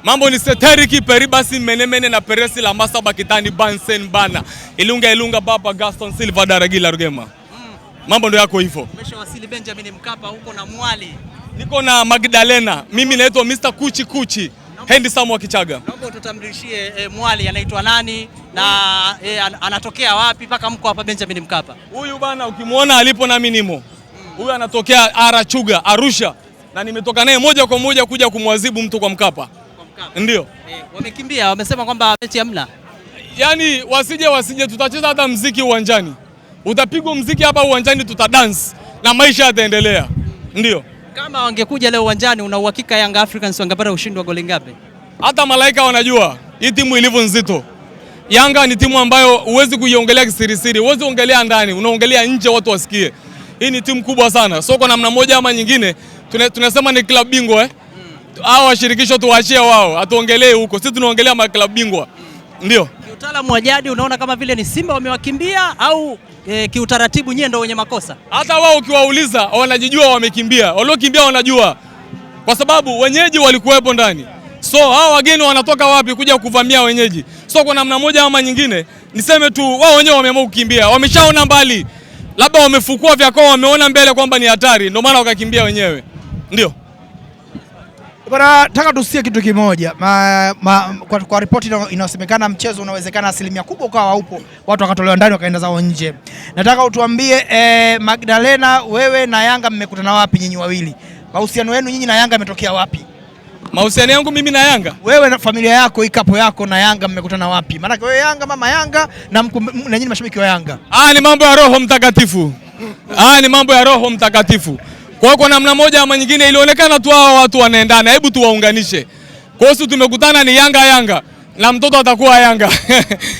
Mambo ni seteriki peribasi menemene na peresi la masa bakitani bansen bana. Ilunga baba Gaston Silva Daragila Rugema. Mambo ndio yako hivyo. Umeshawasili Benjamin Mkapa huko na Mwali. Niko na Magdalena. Mimi naitwa Mr. Kuchi. Handsome wa Kichaga. Naomba ututambuishie Mwali anaitwa nani na anatokea wapi mpaka mko hapa Benjamin Mkapa? Huyu bana ukimwona alipo na mimi nimo. Huyu anatokea Arachuga, Arusha. Na nimetoka naye moja kwa moja kuja kumwadhibu mtu kwa Mkapa. Ndio. Wamekimbia, wamesema kwamba mechi hamna. Yaani wasije tutacheza hata muziki uwanjani. Utapigwa muziki hapa uwanjani tutadance na maisha yataendelea. Ndio. Kama wangekuja leo uwanjani una uhakika Young Africans wangepata ushindi wa goli ngapi? Hata malaika wanajua hii timu ilivyo nzito. Yanga ni timu ambayo huwezi kuiongelea kisirisiri, huwezi ongelea ndani, unaongelea nje watu wasikie. Hii ni timu kubwa sana. So kwa namna moja ama nyingine tunasema ni club bingwa hao washirikisho tuwaachie wao, atuongelee huko. Sisi tunaongelea maklabu bingwa. Ndio. Kiutaalamu wa jadi unaona kama vile ni Simba wamewakimbia au kiutaratibu nyie ndio wenye makosa? Hata wao ukiwauliza wanajijua wamekimbia. Waliokimbia wanajua. Kwa sababu wenyeji walikuwepo ndani. So hao wageni wanatoka wapi kuja kuvamia wenyeji? So kwa namna moja ama nyingine niseme tu wao wenyewe wameamua kukimbia. Wameshaona mbali. Labda wamefukua vya kwao, wameona mbele kwamba ni hatari, ndio maana wakakimbia wenyewe. Ndio. Bwana, nataka tusikie kitu kimoja. Kwa ripoti inayosemekana mchezo unawezekana asilimia kubwa ukawa upo, watu wakatolewa ndani wakaenda zao nje. Nataka utuambie Magdalena, wewe na Yanga mmekutana wapi nyinyi wawili? Mahusiano yenu nyinyi na Yanga yametokea wapi? Mahusiano yangu mimi na Yanga? Wewe na familia yako, ikapo yako na Yanga mmekutana wapi? Maana wewe Yanga, mama Yanga na nyinyi mashabiki wa Yanga. Ni mambo ya Roho Mtakatifu. Ni mambo ya Roho Mtakatifu. Kwa namna moja ama nyingine ilionekana tu hao watu wanaendana, hebu tuwaunganishe. Kwa hiyo tumekutana ni Yanga na mtoto atakuwa Yanga.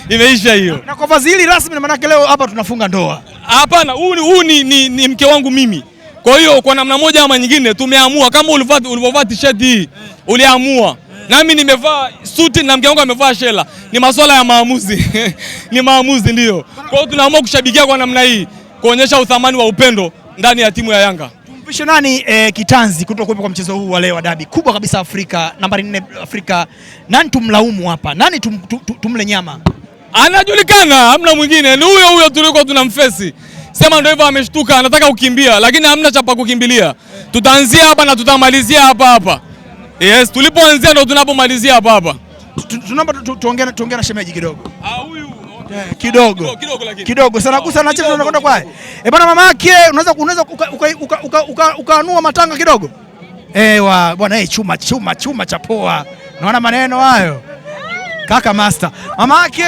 Imeisha hiyo. Na kwa vazi hili rasmi na maana leo hapa tunafunga ndoa. Hapana, huu ni mke wangu mimi. Kwa hiyo kwa namna moja ama nyingine tumeamua kama ulivyovaa t-shirt hii, uliamua. Nami nimevaa suti na mke wangu amevaa shela. Ni masuala ya maamuzi. Ni maamuzi ndio. Kwa hiyo tunaamua kushabikia kwa namna hii, kuonyesha uthamani wa upendo ndani ya timu ya Yanga. Tumpishe nani kitanzi kutokuwepo kwa mchezo huu wa leo wa dabi kubwa kabisa Afrika, nambari 4 Afrika? Nani tumlaumu hapa? Nani tumle nyama? Anajulikana, hamna mwingine. Ni huyo tulikuwa tunamfesi. Sema ndio hivyo, ameshtuka anataka kukimbia lakini hamna cha kukimbilia. Tutaanzia hapa na tutamalizia hapa. Yes, tulipoanzia ndio tunapomalizia hapa. Tunaomba tuongee na shemeji kidogo. Huyu kidogo sana gusa na chezo tunakwenda kwa. Bwana, mama yake unaweza ukaanua matanga kidogo. Bwana chuma cha poa. Unaona maneno hayo? Kaka master. Mama yake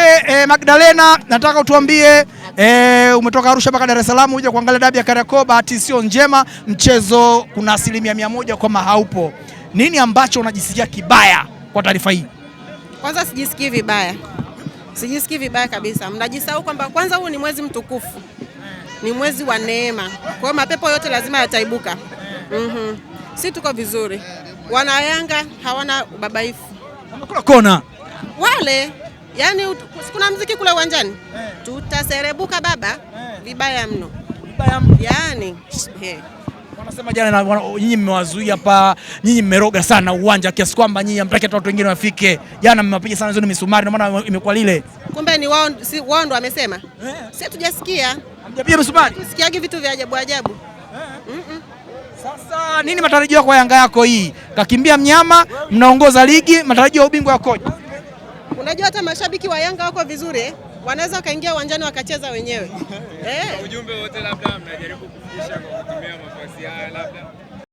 Magdalena, nataka utuambie umetoka Arusha mpaka Dar es Salaam uje kuangalia dabi ya Kariakoo, bahati sio njema, mchezo kuna 100% kama haupo. Nini ambacho unajisikia kibaya kwa taarifa hii? Kwanza sijisikii vibaya. Sijisikii vibaya kabisa. Mnajisahau kwamba kwanza huu ni mwezi mtukufu. Ni mwezi wa neema. Kwa hiyo mapepo yote lazima yataibuka. Si tuko vizuri. Wana Yanga hawana ubabaifu. Wamekula kona. Wale, yani kuna muziki kule uwanjani. Tutaserebuka baba vibaya mno. Yani, wanasema jana nyinyi mmewazuia hapa, nyinyi mmeroga sana uwanja kiasi kwamba nyinyi hamtaki watu wengine wafike. Jana mmewapiga sana zoni misumari, ndio maana imekuwa lile. Kumbe ni wao ndo wamesema. Sisi hatujasikia. Hamjapiga misumari? Tusikiage vitu vya ajabu. Sasa nini matarajio kwa Yanga yako hii? Kakimbia mnyama, mnaongoza ligi, matarajio ya ubingwa yakoje? Unajua hata mashabiki wa Yanga wako vizuri, wanaweza wakaingia uwanjani wakacheza wenyewe. Ujumbe wote labda mnajaribu kufikisha kwa kutumia mavazi haya labda?